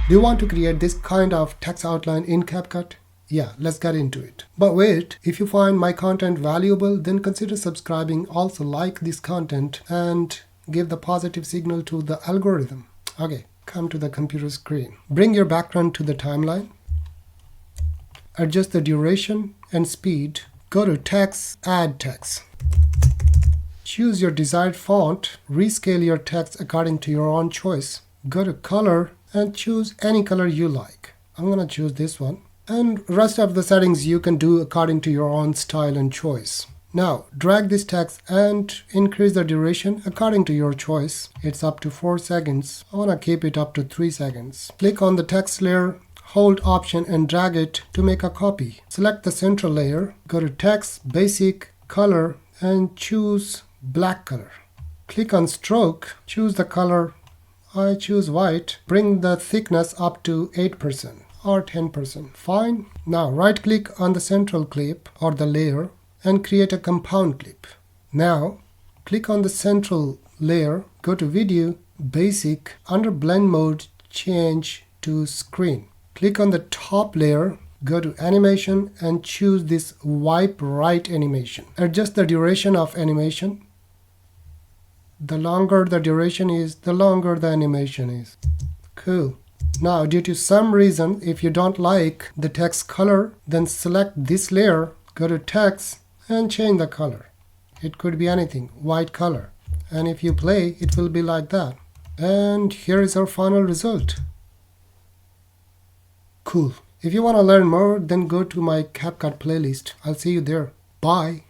Do you want to create this kind of text outline in CapCut? Yeah, let's get into it. But wait, if you find my content valuable, then consider subscribing, also like this content and give the positive signal to the algorithm. Okay, come to the computer screen. Bring your background to the timeline. Adjust the duration and speed. Go to text, add text. Choose your desired font. Rescale your text according to your own choice. Go to color and choose any color you like. I'm gonna choose this one. And rest of the settings you can do according to your own style and choice. Now drag this text and increase the duration according to your choice. It's up to 4 seconds. I want to keep it up to 3 seconds. Click on the text layer, hold Option and drag it to make a copy. Select the central layer, go to Text, Basic, Color and choose black color. Click on Stroke, choose the color. I choose white. Bring the thickness up to 8%. Or 10%. Fine. Now right click on the central clip or the layer and create a compound clip. Now click on the central layer, go to Video, Basic, under Blend Mode, change to Screen. Click on the top layer, go to Animation and choose this Wipe Right animation. Adjust the duration of animation. The longer the duration is, the longer the animation is. Cool. Now, due to some reason, if you don't like the text color, then select this layer, go to Text, and change the color. It could be anything, white color. And if you play, it will be like that. And here is our final result. Cool. If you want to learn more, then go to my CapCut playlist. I'll see you there. Bye.